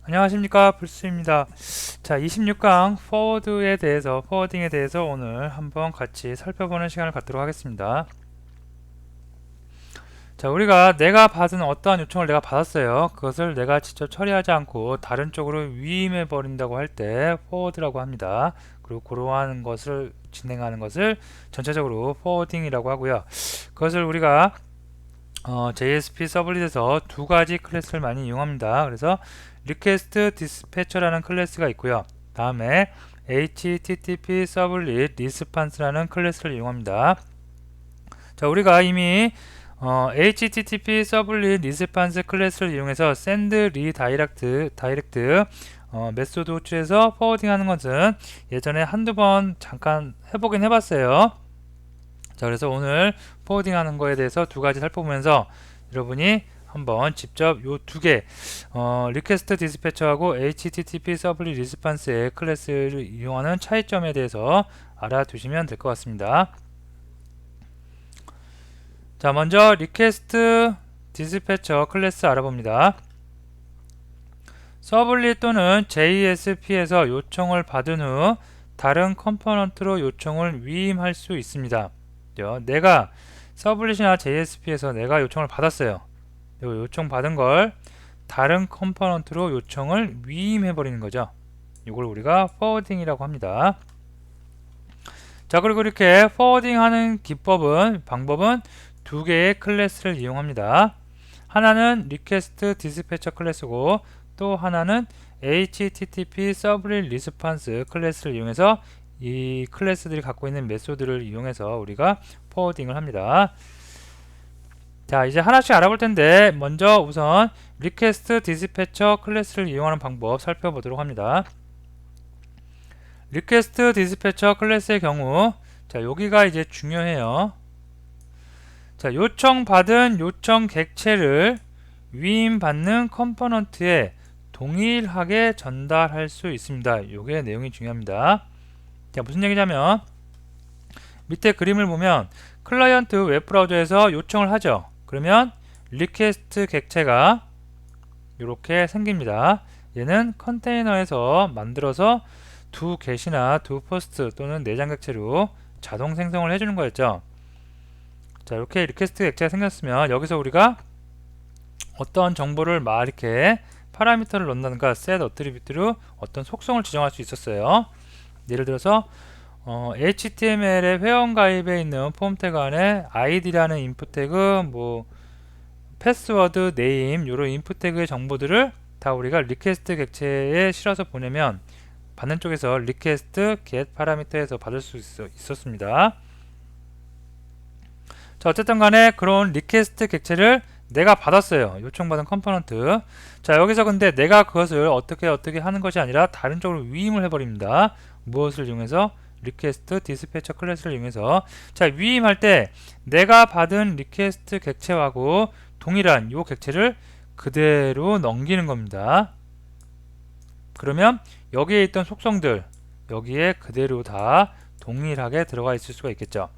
안녕하십니까, 불스입니다. 자, 26강 포워딩에 대해서 오늘 한번 같이 살펴보는 시간을 갖도록 하겠습니다. 자, 우리가 내가 받은 어떠한 요청을 내가 받았어요. 그것을 내가 직접 처리하지 않고 다른 쪽으로 위임해 버린다고 할 때 포워드라고 합니다. 그리고 그러한 것을 진행하는 것을 전체적으로 포워딩이라고 하고요. 그것을 우리가 JSP 서블릿에서 두 가지 클래스를 많이 이용합니다. 그래서 리퀘스트 디스패처라는 클래스가 있고요. 다음에 HTTP 서블릿 리스판스라는 클래스를 이용합니다. 자, 우리가 이미 HTTP 서블릿 리스판스 클래스를 이용해서 send 다이렉트 메소드 호출해서 포워딩하는 것은 예전에 한두 번 잠깐 해보긴 해봤어요. 자, 그래서 오늘 포워딩하는 거에 대해서 두 가지 살펴보면서 여러분이 한번 직접 요 두 개 리퀘스트 디스패처하고 HTTP 서블릿 리스판스의 클래스를 이용하는 차이점에 대해서 알아두시면 될 것 같습니다. 자, 먼저 리퀘스트 디스패처 클래스 알아봅니다. 서블릿 또는 JSP에서 요청을 받은 후 다른 컴포넌트로 요청을 위임할 수 있습니다. 내가 서블릿이나 JSP에서 내가 요청을 받았어요. 요청 받은 걸 다른 컴포넌트로 요청을 위임해 버리는 거죠. 이걸 우리가 포워딩이라고 합니다. 자, 그리고 이렇게 포워딩 하는 방법은 두 개의 클래스를 이용합니다. 하나는 리퀘스트 디스패처 클래스고 또 하나는 HTTP 서블릿 리스판스 클래스를 이용해서 이 클래스들이 갖고 있는 메소드를 이용해서 우리가 포워딩을 합니다. 자, 이제 하나씩 알아볼 텐데 먼저 우선 리퀘스트 디스패처 클래스를 이용하는 방법 살펴보도록 합니다. 리퀘스트 디스패처 클래스의 경우, 자, 여기가 이제 중요해요. 자, 요청받은 요청 객체를 위임받는 컴포넌트에 동일하게 전달할 수 있습니다. 요게 내용이 중요합니다. 자, 무슨 얘기냐면 밑에 그림을 보면 클라이언트 웹브라우저에서 요청을 하죠. 그러면 리퀘스트 객체가 이렇게 생깁니다. 얘는 컨테이너에서 만들어서 두 get이나 두 post 또는 내장 객체로 자동 생성을 해주는 거였죠. 자, 이렇게 리퀘스트 객체가 생겼으면 여기서 우리가 어떤 정보를 막 이렇게 파라미터를 넣는다든가 set attribute로 어떤 속성을 지정할 수 있었어요. 예를 들어서 HTML의 회원가입에 있는 폼 태그 안에 id라는 인풋 태그, 패스워드, 네임 이런 인풋 태그의 정보들을 다 우리가 리퀘스트 객체에 실어서 보내면 받는 쪽에서 리퀘스트 get 파라미터에서 받을 수 있었습니다. 자, 어쨌든 간에 그런 리퀘스트 객체를 내가 받았어요. 요청받은 컴포넌트. 자, 여기서 근데 내가 그것을 어떻게 하는 것이 아니라 다른 쪽으로 위임을 해버립니다. 무엇을 이용해서? 리퀘스트 디스패처 클래스를 이용해서. 자, 위임할 때 내가 받은 리퀘스트 객체하고 동일한 요 객체를 그대로 넘기는 겁니다. 그러면 여기에 있던 속성들 여기에 그대로 다 동일하게 들어가 있을 수가 있겠죠.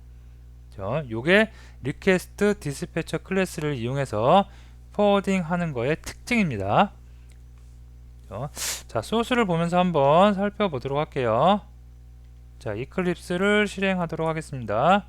요게 리퀘스트 디스패처 클래스를 이용해서 포워딩 하는 거의 특징입니다. 자, 소스를 보면서 한번 살펴보도록 할게요. 자, 이클립스를 실행하도록 하겠습니다.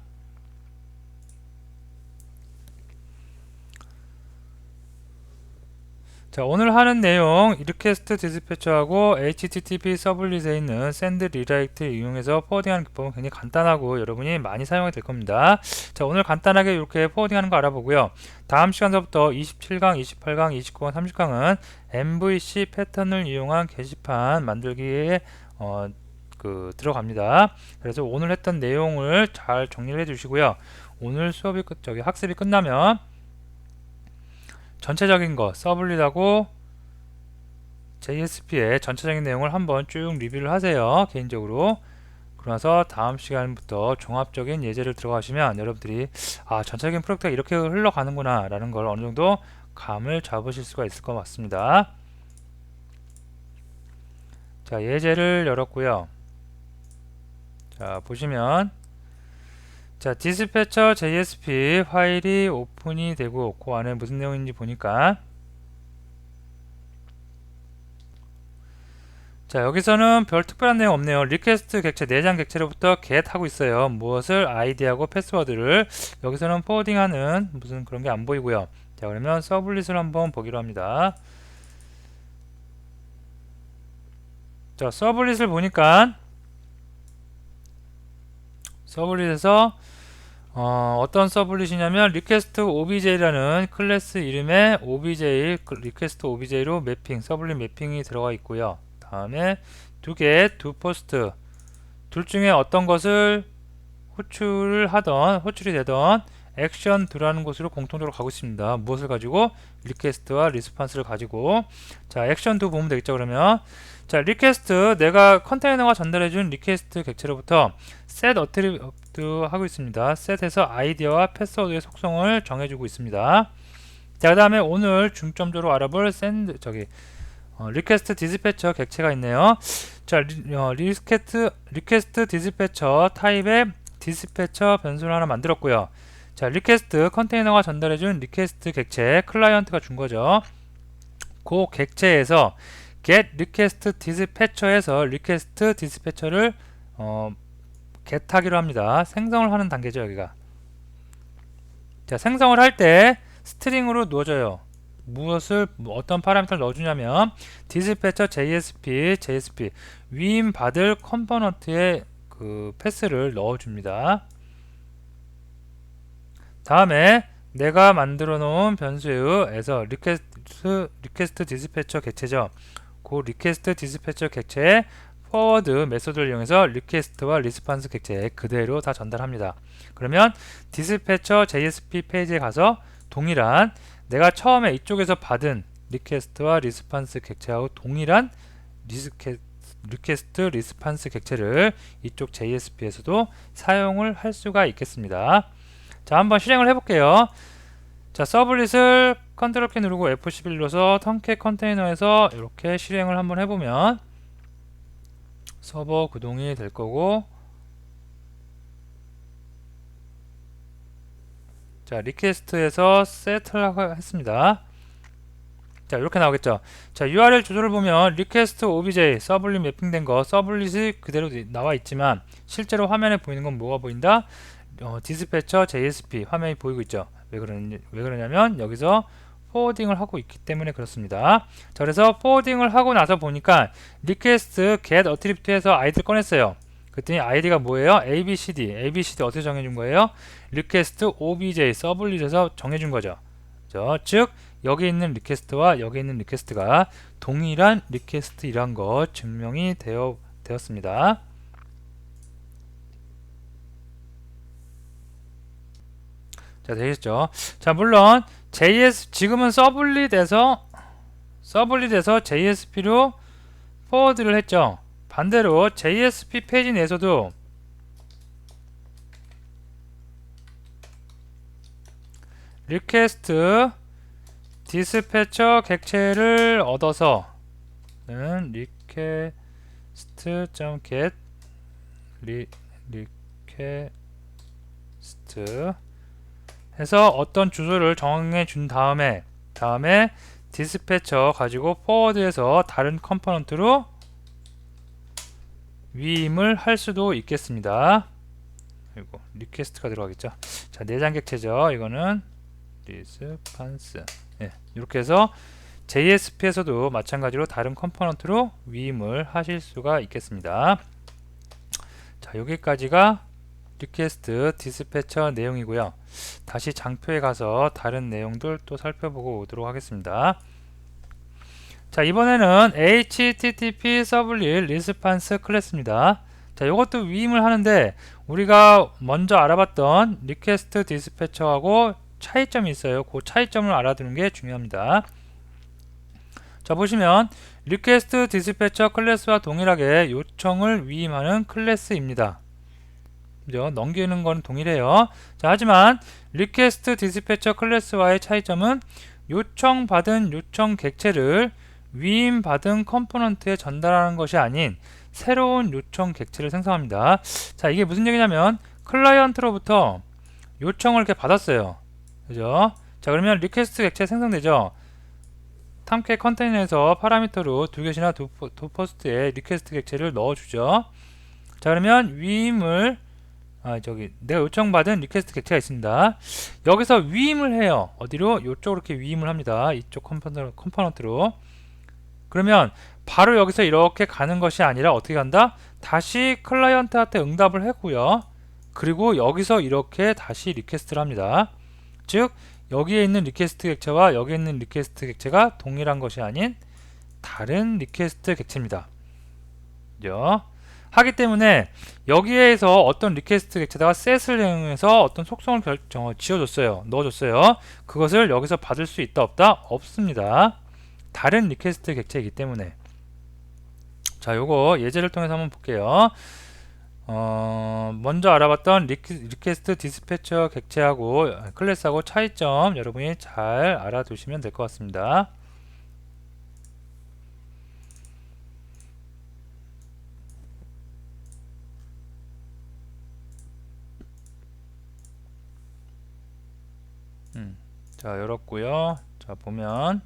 자, 오늘 하는 내용 리퀘스트 디스패처하고 HTTP 서블릿에 있는 send redirect를 이용해서 포워딩하는 기법은 굉장히 간단하고 여러분이 많이 사용하게 될 겁니다. 자, 오늘 간단하게 이렇게 포워딩하는 거 알아보고요. 다음 시간서부터 27강, 28강, 29강, 30강은 MVC 패턴을 이용한 게시판 만들기에 들어갑니다. 그래서 오늘 했던 내용을 잘 정리를 해주시고요. 오늘 학습이 끝나면 전체적인 거 서블릿하고 JSP의 전체적인 내용을 한번 쭉 리뷰를 하세요. 개인적으로. 그러면서 다음 시간부터 종합적인 예제를 들어가시면 여러분들이 전체적인 프로젝트가 이렇게 흘러가는구나 라는 걸 어느 정도 감을 잡으실 수가 있을 것 같습니다. 자, 예제를 열었고요. 자, 보시면 자, 디스패처 JSP 파일이 오픈이 되고 그 안에 무슨 내용인지 보니까 자, 여기서는 별 특별한 내용 없네요. 리퀘스트 객체 내장 객체로부터 get 하고 있어요. 무엇을 아이디하고 패스워드를. 여기서는 포워딩하는 무슨 그런 게 안 보이고요. 자, 그러면 서블릿을 한번 보기로 합니다. 자, 서블릿을 보니까 서블릿에서 어떤 서블릿이냐면 request obj라는 클래스 이름에 obj, request obj로 매핑, 서블릿 매핑이 들어가 있고요. 다음에 두 개, 두 포스트 둘 중에 어떤 것을 호출이 되던 액션 두라는 곳으로 공통적으로 가고 있습니다. 무엇을 가지고? 리퀘스트와 리스판스를 가지고. 자, 액션 두 보면 되겠죠. 그러면 자, 리퀘스트, 내가 컨테이너가 전달해준 리퀘스트 객체로부터 set 어트리뷰트 하고 있습니다. set에서 아이디와 패스워드의 속성을 정해주고 있습니다. 자, 그 다음에 오늘 중점적으로 알아볼 리퀘스트 디스패처 객체가 있네요. 자, 리퀘스트 디스패처 타입의 디스패처 변수를 하나 만들었고요. 자, 리퀘스트 컨테이너가 전달해준 리퀘스트 객체 클라이언트가 준 거죠. 그 객체에서 get request dispatcher에서 request dispatcher를 get하기로 합니다. 생성을 하는 단계죠, 여기가. 자, 생성을 할 때 스트링으로 넣어줘요. 어떤 파라미터를 넣어주냐면 dispatcher JSP 위임 받을 컴포넌트의 그 패스를 넣어줍니다. 다음에 내가 만들어 놓은 변수에서 리퀘스트 디스패처 객체죠. 그 리퀘스트 디스패처 객체의 포워드 메소드를 이용해서 리퀘스트와 리스판스 객체에 그대로 다 전달합니다. 그러면 디스패처 JSP 페이지에 가서 동일한 내가 처음에 이쪽에서 받은 리퀘스트와 리스판스 객체하고 동일한 리퀘스트 리스판스 객체를 이쪽 JSP에서도 사용을 할 수가 있겠습니다. 자, 한번 실행을 해볼게요. 자, 서블릿을 컨트롤 키 누르고 F11 눌러서 턴캣 컨테이너에서 이렇게 실행을 한번 해보면 서버 구동이 될 거고, 자, 리퀘스트에서 set를 했습니다. 자, 이렇게 나오겠죠. 자, URL 주소를 보면 request obj 서블릿 매핑된 거 서블릿이 그대로 나와 있지만 실제로 화면에 보이는 건 뭐가 보인다? 디스패처 JSP 화면이 보이고 있죠. 왜 그러냐면 여기서 포워딩을 하고 있기 때문에 그렇습니다. 자, 그래서 포워딩을 하고 나서 보니까 request get attribute에서 아이디를 꺼냈어요. 그랬더니 아이디가 뭐예요? ABCD 어떻게 정해준 거예요? request obj 서블릿에서 정해준 거죠. 즉 여기 있는 리퀘스트와 여기 있는 리퀘스트가 동일한 리퀘스트이란 거 증명이 되었습니다. 자, 되겠죠. 자, 물론 지금은 서블릿에서 JSP로 포워드를 했죠. 반대로 JSP 페이지 내에서도 리퀘스트 디스패처 객체를 얻어서는 request.get request 해서 어떤 주소를 정해 준 다음에 디스패처 가지고 포워드해서 다른 컴포넌트로 위임을 할 수도 있겠습니다. 그리고 리퀘스트가 들어가겠죠. 자, 내장 객체죠. 이거는 리스판스. 예, 이렇게 해서 JSP에서도 마찬가지로 다른 컴포넌트로 위임을 하실 수가 있겠습니다. 자, 여기까지가 리퀘스트 디스패처 내용이고요. 다시 장표에 가서 다른 내용들 또 살펴보고 오도록 하겠습니다. 자, 이번에는 HTTP 서블릿 리스판스 클래스입니다. 자, 이것도 위임을 하는데 우리가 먼저 알아봤던 리퀘스트 디스패처하고 차이점이 있어요. 그 차이점을 알아두는 게 중요합니다. 자, 보시면 리퀘스트 디스패처 클래스와 동일하게 요청을 위임하는 클래스입니다. 그죠? 넘기는 건 동일해요. 자, 하지만 리퀘스트 디스패처 클래스와의 차이점은 요청받은 요청 객체를 위임받은 컴포넌트에 전달하는 것이 아닌 새로운 요청 객체를 생성합니다. 자, 이게 무슨 얘기냐면 클라이언트로부터 요청을 이렇게 받았어요. 그죠? 자, 그러면 리퀘스트 객체 생성되죠? 탐캐 컨테이너에서 파라미터로 두겟이나 도퍼스트에 리퀘스트 객체를 넣어주죠. 자, 그러면 위임을 내가 요청받은 리퀘스트 객체가 있습니다. 여기서 위임을 해요. 어디로? 이쪽으로 이렇게 위임을 합니다. 이쪽 컴포넌트로. 그러면 바로 여기서 이렇게 가는 것이 아니라 어떻게 간다? 다시 클라이언트한테 응답을 했고요. 그리고 여기서 이렇게 다시 리퀘스트를 합니다. 즉 여기에 있는 리퀘스트 객체와 여기에 있는 리퀘스트 객체가 동일한 것이 아닌 다른 리퀘스트 객체입니다. 그죠? 하기 때문에 여기에서 어떤 리퀘스트 객체다가 set을 이용해서 어떤 속성을 지어줬어요. 넣어줬어요. 그것을 여기서 받을 수 있다 없다? 없습니다. 다른 리퀘스트 객체이기 때문에. 자, 요거 예제를 통해서 한번 볼게요. 먼저 알아봤던 리퀘스트 디스패처 객체하고 클래스하고 차이점 여러분이 잘 알아두시면 될 것 같습니다. 자, 열었고요. 자, 보면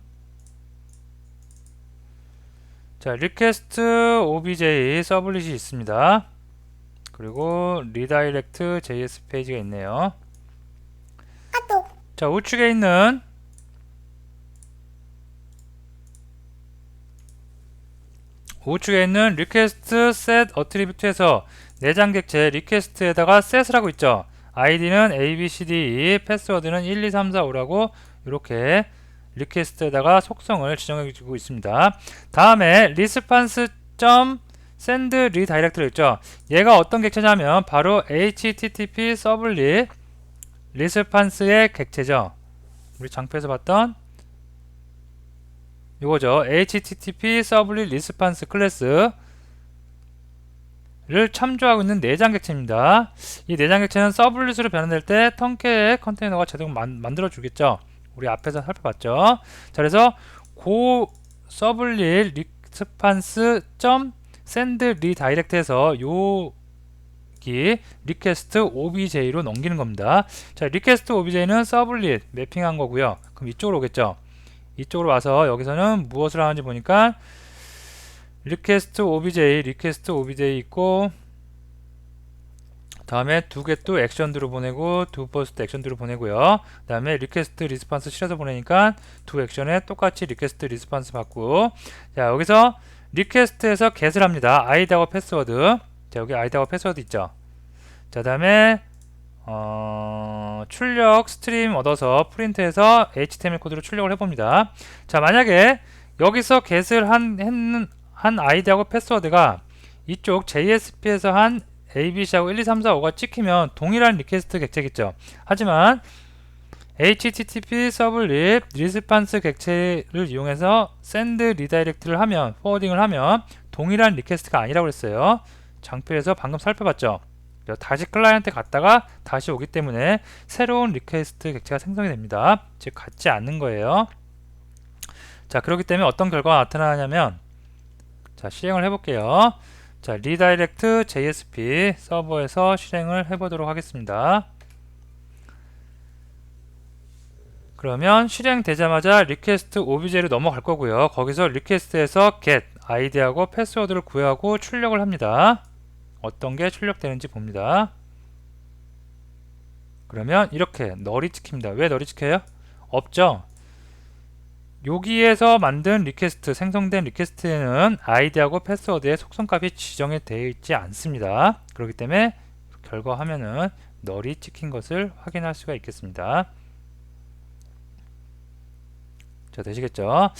자, 리퀘스트 obj 서블릿이 있습니다. 그리고 리다이렉트 js 페이지가 있네요. 자, 우측에 있는 리퀘스트 set 어트리뷰트에서 내장 객체 리퀘스트에다가 set을 하고 있죠. id는 abcde, 패스워드는 1, 2, 3, 4, 5라고 이렇게 리퀘스트에다가 속성을 지정해 주고 있습니다. 다음에 response.send redirect를 있죠. 얘가 어떤 객체냐면 바로 http 서블릿 response의 객체죠. 우리 장표에서 봤던 이거죠. http 서블릿 response 클래스를 참조하고 있는 내장 객체입니다. 이 내장 객체는 서블릿으로 변환될 때 턴캐의 컨테이너가 제대로 만들어 주겠죠. 우리 앞에서 살펴봤죠. 자, 그래서 고 서블릿 리스판스 점 샌드 리다이렉트에서 여기 리퀘스트 obj로 넘기는 겁니다. 자, 리퀘스트 obj는 서블릿 매핑한 거고요. 그럼 이쪽으로 오겠죠. 이쪽으로 와서 여기서는 무엇을 하는지 보니까 리퀘스트 obj 있고 다음에 두 겟도 액션드로 보내고 두 버스트 액션드로 보내고요. 그 다음에 리퀘스트 리스판스 실어서 보내니까 두 액션에 똑같이 리퀘스트 리스판스 받고 자, 여기서 리퀘스트에서 get을 합니다. id하고 패스워드. 자, 여기 id하고 패스워드 있죠. 자, 다음에 출력 스트림 얻어서 프린트해서 HTML 코드로 출력을 해봅니다. 자, 만약에 여기서 get을 한 id하고 패스워드가 이쪽 JSP에서 한 ABC하고 1, 2, 3, 4, 5가 찍히면 동일한 리퀘스트 객체겠죠. 하지만 HTTP 서블릿 리스판스 객체를 이용해서 send 리다이렉트를 하면 포워딩을 하면 동일한 리퀘스트가 아니라고 했어요. 장표에서 방금 살펴봤죠. 다시 클라이언트에 갔다가 다시 오기 때문에 새로운 리퀘스트 객체가 생성이 됩니다. 즉 같지 않는 거예요. 자, 그렇기 때문에 어떤 결과가 나타나냐면 자, 실행을 해볼게요. 자, 리다이렉트 JSP 서버에서 실행을 해보도록 하겠습니다. 그러면 실행되자마자 리퀘스트 obj로 넘어갈 거고요. 거기서 리퀘스트에서 get id하고 패스워드를 구하고 출력을 합니다. 어떤 게 출력되는지 봅니다. 그러면 이렇게 널이 찍힙니다. 왜 널이 찍혀요? 없죠? 여기에서 만든 리퀘스트, 생성된 리퀘스트에는 id하고 패스워드의 속성값이 지정이 되어 있지 않습니다. 그렇기 때문에 결과 화면은 널이 찍힌 것을 확인할 수가 있겠습니다. 자, 되시겠죠?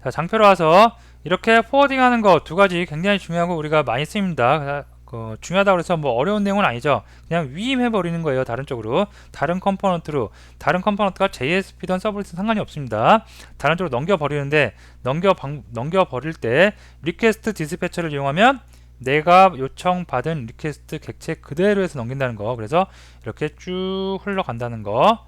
자, 장표로 와서 이렇게 포워딩 하는 거 두 가지 굉장히 중요하고 우리가 많이 씁니다. 중요하다고 해서 뭐 어려운 내용은 아니죠. 그냥 위임해 버리는 거예요. 다른 쪽으로 다른 컴포넌트로 다른 컴포넌트가 JSP든 서블릿은 상관이 없습니다. 다른 쪽으로 넘겨 버리는데 넘겨 버릴 때 리퀘스트 디스패처를 이용하면 내가 요청받은 리퀘스트 객체 그대로 해서 넘긴다는 거. 그래서 이렇게 쭉 흘러간다는 거.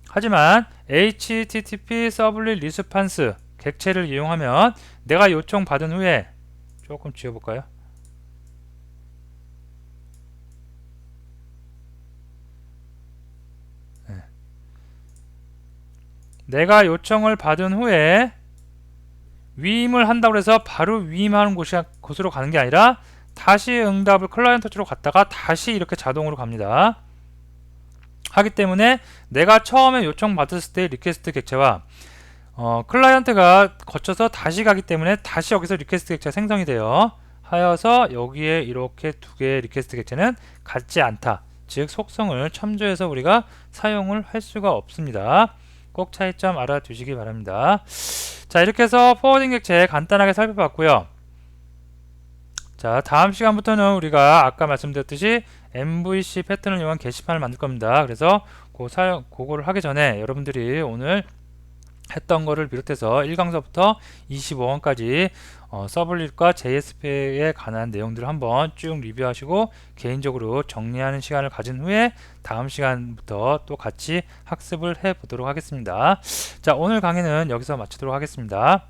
하지만 HTTP 서블릿 리스판스 객체를 이용하면 내가 요청받은 후에 조금 지워볼까요? 내가 요청을 받은 후에 위임을 한다고 해서 바로 위임하는 곳으로 가는 게 아니라 다시 응답을 클라이언트 쪽으로 갔다가 다시 이렇게 자동으로 갑니다. 하기 때문에 내가 처음에 요청받았을 때 리퀘스트 객체와 클라이언트가 거쳐서 다시 가기 때문에 다시 여기서 리퀘스트 객체가 생성이 돼요. 하여서 여기에 이렇게 두 개의 리퀘스트 객체는 같지 않다. 즉 속성을 참조해서 우리가 사용을 할 수가 없습니다. 꼭 차이점 알아두시기 바랍니다. 자, 이렇게 해서 포워딩 객체 간단하게 살펴봤고요. 자, 다음 시간부터는 우리가 아까 말씀드렸듯이 MVC 패턴을 이용한 게시판을 만들 겁니다. 그래서 그거를 하기 전에 여러분들이 오늘 했던 거를 비롯해서 1강서부터 25강까지 서블릿과 JSP에 관한 내용들을 한번 쭉 리뷰하시고 개인적으로 정리하는 시간을 가진 후에 다음 시간부터 또 같이 학습을 해 보도록 하겠습니다. 자, 오늘 강의는 여기서 마치도록 하겠습니다.